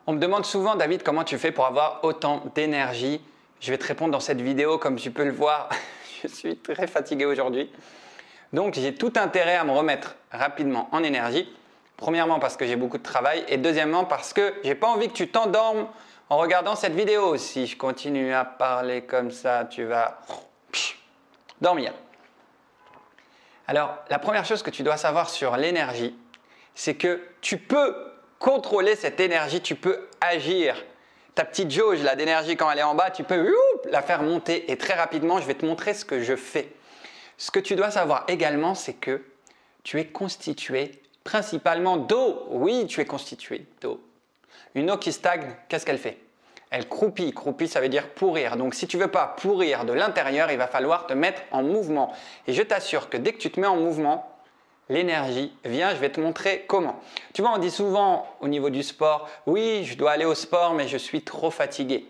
On me demande souvent, David, comment tu fais pour avoir autant d'énergie? Je vais te répondre dans cette vidéo, comme tu peux le voir, je suis très fatigué aujourd'hui. Donc, j'ai tout intérêt à me remettre rapidement en énergie. Premièrement, parce que j'ai beaucoup de travail et deuxièmement, parce que j'ai pas envie que tu t'endormes en regardant cette vidéo. Si je continue à parler comme ça, tu vas dormir. Alors, la première chose que tu dois savoir sur l'énergie, c'est que tu peux contrôler cette énergie, tu peux agir. Ta petite jauge d'énergie quand elle est en bas, tu peux la faire monter et très rapidement, je vais te montrer ce que je fais. Ce que tu dois savoir également, c'est que tu es constitué principalement d'eau. Oui, tu es constitué d'eau. Une eau qui stagne, qu'est-ce qu'elle fait? Elle croupit. Croupit, ça veut dire pourrir. Donc, si tu ne veux pas pourrir de l'intérieur, il va falloir te mettre en mouvement. Et je t'assure que dès que tu te mets en mouvement, l'énergie vient, je vais te montrer comment. Tu vois, on dit souvent au niveau du sport, oui, je dois aller au sport, mais je suis trop fatigué.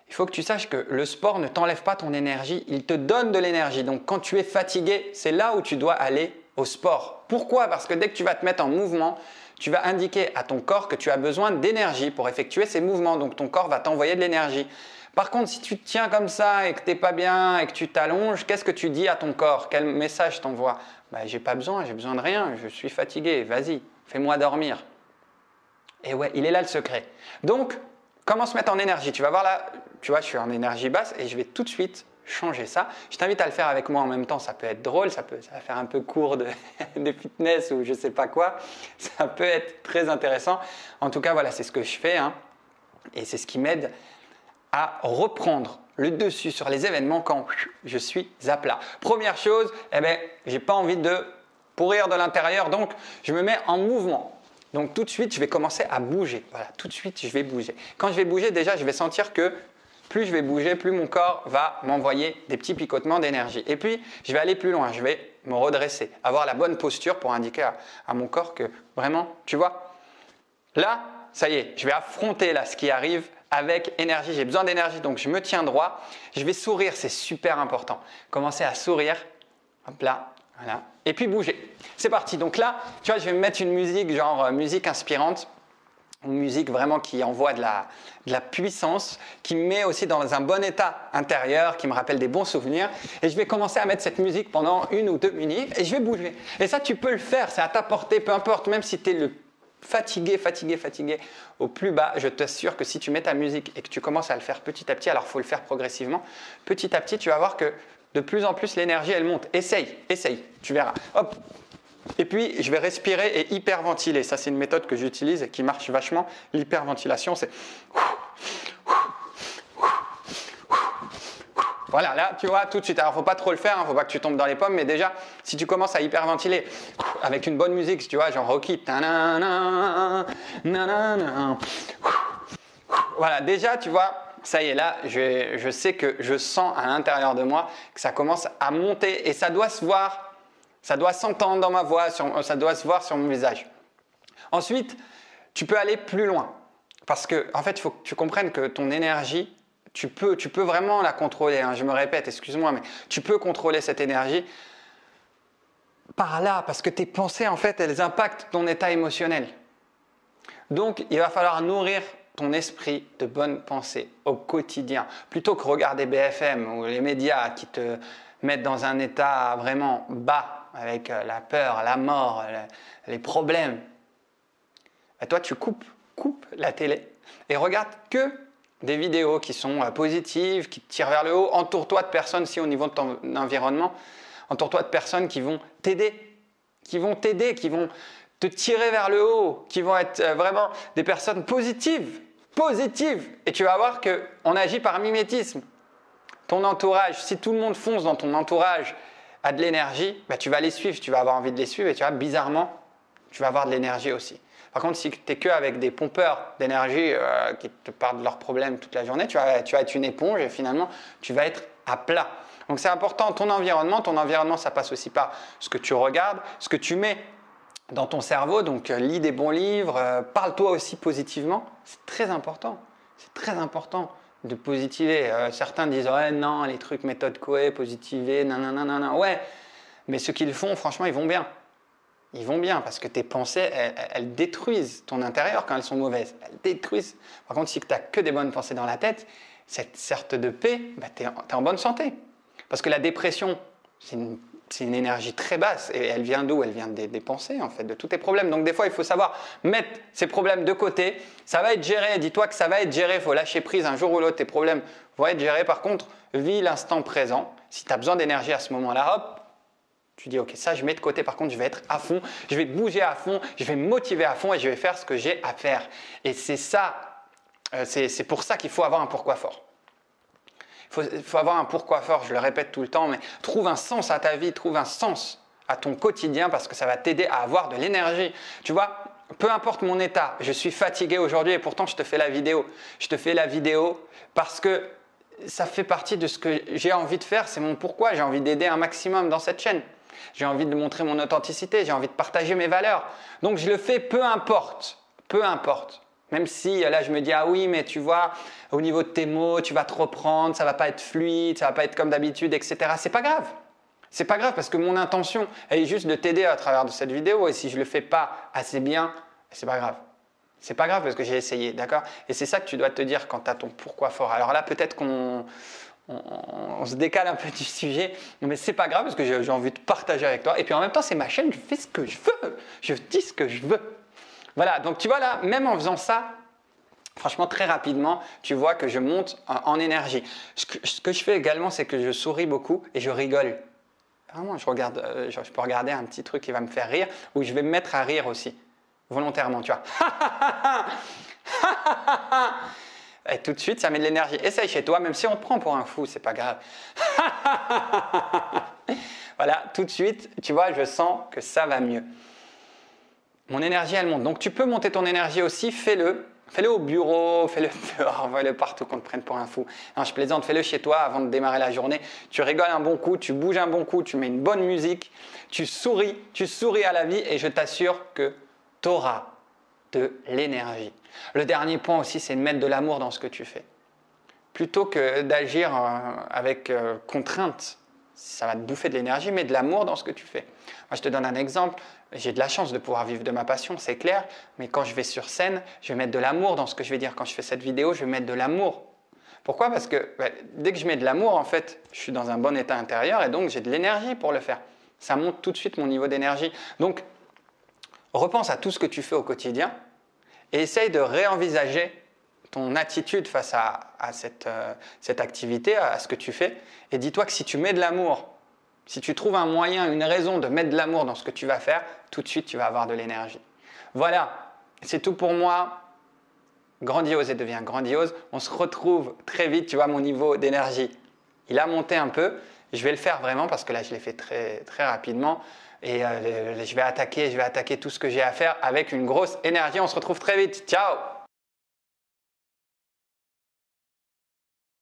Il faut que tu saches que le sport ne t'enlève pas ton énergie, il te donne de l'énergie. Donc, quand tu es fatigué, c'est là où tu dois aller au sport. Pourquoi? Parce que dès que tu vas te mettre en mouvement, tu vas indiquer à ton corps que tu as besoin d'énergie pour effectuer ces mouvements. Donc, ton corps va t'envoyer de l'énergie. Par contre, si tu te tiens comme ça et que tu n'es pas bien et que tu t'allonges, qu'est-ce que tu dis à ton corps? Quel message t'envoie? J'ai pas besoin, j'ai besoin de rien, je suis fatigué, vas-y, fais-moi dormir. Et ouais, il est là le secret. Donc, comment se mettre en énergie? Tu vas voir là, tu vois, je suis en énergie basse et je vais tout de suite changer ça. Je t'invite à le faire avec moi en même temps, ça peut être drôle, ça va faire un peu court de fitness ou je sais pas quoi. Ça peut être très intéressant. En tout cas, voilà, c'est ce que je fais et c'est ce qui m'aide à reprendre le dessus sur les événements quand je suis à plat. Première chose, j'ai pas envie de pourrir de l'intérieur, donc je me mets en mouvement. Donc tout de suite, je vais commencer à bouger. Voilà, tout de suite, je vais bouger. Quand je vais bouger, déjà, je vais sentir que plus je vais bouger, plus mon corps va m'envoyer des petits picotements d'énergie. Et puis, je vais aller plus loin, je vais me redresser, avoir la bonne posture pour indiquer à mon corps que vraiment, tu vois, là, ça y est, je vais affronter là ce qui arrive avec énergie. J'ai besoin d'énergie, donc je me tiens droit. Je vais sourire, c'est super important. Commencer à sourire, hop là, voilà. Et puis bouger. C'est parti. Donc là, tu vois, je vais me mettre une musique, genre musique inspirante, une musique vraiment qui envoie de la puissance, qui me met aussi dans un bon état intérieur, qui me rappelle des bons souvenirs. Et je vais commencer à mettre cette musique pendant 1 ou 2 minutes et je vais bouger. Et ça, tu peux le faire, c'est à ta portée, peu importe, même si tu es le fatigué au plus bas, je t'assure que si tu mets ta musique et que tu commences à le faire petit à petit, alors il faut le faire progressivement, petit à petit, tu vas voir que de plus en plus l'énergie elle monte. Essaye, tu verras. Hop. Et puis je vais respirer et hyperventiler. Ça c'est une méthode que j'utilise et qui marche vachement. L'hyperventilation, c'est voilà, là, tu vois, tout de suite. Alors, il ne faut pas trop le faire, il ne faut pas que tu tombes dans les pommes, mais déjà, si tu commences à hyperventiler avec une bonne musique, tu vois, genre Rocky, voilà, déjà, tu vois, ça y est, là, je sais que je sens à l'intérieur de moi que ça commence à monter et ça doit se voir, ça doit s'entendre dans ma voix, ça doit se voir sur mon visage. Ensuite, tu peux aller plus loin parce que, en fait, il faut que tu comprennes que ton énergie, tu peux vraiment la contrôler, je me répète, excuse-moi, mais tu peux contrôler cette énergie par là, parce que tes pensées, en fait, elles impactent ton état émotionnel. Donc, il va falloir nourrir ton esprit de bonnes pensées au quotidien, plutôt que regarder BFM ou les médias qui te mettent dans un état vraiment bas, avec la peur, la mort, les problèmes. Et toi, tu coupes la télé et regarde que des vidéos qui sont positives, qui te tirent vers le haut. Entoure-toi de personnes, si au niveau de ton environnement, entoure-toi de personnes qui vont t'aider, qui vont te tirer vers le haut, qui vont être vraiment des personnes positives. Et tu vas voir qu'on agit par mimétisme. Ton entourage, si tout le monde fonce dans ton entourage a de l'énergie, tu vas les suivre, tu vas avoir envie de les suivre et tu vois, bizarrement, tu vas avoir de l'énergie aussi. Par contre, si tu n'es qu'avec des pompeurs d'énergie qui te parlent de leurs problèmes toute la journée, tu vas être une éponge et finalement, tu vas être à plat. Donc, c'est important, ton environnement, ça passe aussi par ce que tu regardes, ce que tu mets dans ton cerveau. Donc, lis des bons livres, parle-toi aussi positivement. C'est très important de positiver. Certains disent « Ouais, non, les trucs méthode Coué, positiver, nanana. » Ouais, mais ceux qui le font, franchement, ils vont bien. ils vont bien parce que tes pensées, elles détruisent ton intérieur quand elles sont mauvaises. Elles détruisent. Par contre, si tu n'as que des bonnes pensées dans la tête, cette sorte de paix, bah, tu es en bonne santé. Parce que la dépression, c'est une énergie très basse. Et elle vient d'où? Elle vient des pensées, en fait, de tous tes problèmes. Donc, des fois, il faut savoir mettre ces problèmes de côté. Ça va être géré. Dis-toi que ça va être géré. Il faut lâcher prise. Un jour ou l'autre, tes problèmes vont être gérés. Par contre, vis l'instant présent. Si tu as besoin d'énergie à ce moment-là, hop, tu dis, ok, ça, je mets de côté. Par contre, je vais être à fond. Je vais bouger à fond. Je vais me motiver à fond et je vais faire ce que j'ai à faire. Et c'est ça. C'est pour ça qu'il faut avoir un pourquoi fort. Il faut avoir un pourquoi fort, je le répète tout le temps, mais trouve un sens à ta vie, trouve un sens à ton quotidien parce que ça va t'aider à avoir de l'énergie. Tu vois, peu importe mon état, je suis fatigué aujourd'hui et pourtant je te fais la vidéo. Je te fais la vidéo parce que ça fait partie de ce que j'ai envie de faire, c'est mon pourquoi. J'ai envie d'aider un maximum dans cette chaîne. J'ai envie de montrer mon authenticité, j'ai envie de partager mes valeurs. Donc je le fais peu importe, peu importe. Même si là je me dis ah oui mais tu vois au niveau de tes mots tu vas te reprendre, ça va pas être fluide, ça va pas être comme d'habitude, etc. C'est pas grave. C'est pas grave parce que mon intention elle est juste de t'aider à travers de cette vidéo et si je le fais pas assez bien, c'est pas grave. C'est pas grave parce que j'ai essayé, d'accord? Et c'est ça que tu dois te dire quand tu as ton pourquoi fort. Alors là peut-être qu'on se décale un peu du sujet, mais c'est pas grave parce que j'ai envie de partager avec toi et puis en même temps c'est ma chaîne, je fais ce que je veux, je dis ce que je veux. Voilà, donc tu vois là, même en faisant ça, franchement très rapidement, tu vois que je monte en énergie. Ce que je fais également, c'est que je souris beaucoup et je rigole. Vraiment, je peux regarder un petit truc qui va me faire rire ou je vais me mettre à rire aussi, volontairement, tu vois. Et tout de suite, ça met de l'énergie. Essaye chez toi, même si on te prend pour un fou, c'est pas grave. Voilà, tout de suite, tu vois, je sens que ça va mieux. Mon énergie, elle monte. Donc, tu peux monter ton énergie aussi, fais-le. Fais-le au bureau, fais-le dehors, fais-le partout qu'on te prenne pour un fou. Non, je plaisante, fais-le chez toi avant de démarrer la journée. Tu rigoles un bon coup, tu bouges un bon coup, tu mets une bonne musique, tu souris à la vie et je t'assure que tu auras de l'énergie. Le dernier point aussi, c'est de mettre de l'amour dans ce que tu fais. Plutôt que d'agir avec contrainte, ça va te bouffer de l'énergie, mais de l'amour dans ce que tu fais. Moi, je te donne un exemple. J'ai de la chance de pouvoir vivre de ma passion, c'est clair, mais quand je vais sur scène, je vais mettre de l'amour dans ce que je vais dire. Quand je fais cette vidéo, je vais mettre de l'amour. Pourquoi? Parce que dès que je mets de l'amour, en fait, je suis dans un bon état intérieur et donc j'ai de l'énergie pour le faire. Ça monte tout de suite mon niveau d'énergie. Donc, repense à tout ce que tu fais au quotidien et essaye de réenvisager ton attitude face à cette activité, à ce que tu fais. Et dis-toi que si tu mets de l'amour, si tu trouves un moyen, une raison de mettre de l'amour dans ce que tu vas faire, tout de suite, tu vas avoir de l'énergie. Voilà, c'est tout pour moi. Grandiose et devient grandiose. On se retrouve très vite. Tu vois, mon niveau d'énergie, il a monté un peu. Je vais le faire vraiment parce que là, je l'ai fait très, très rapidement. Et je vais attaquer tout ce que j'ai à faire avec une grosse énergie. On se retrouve très vite. Ciao!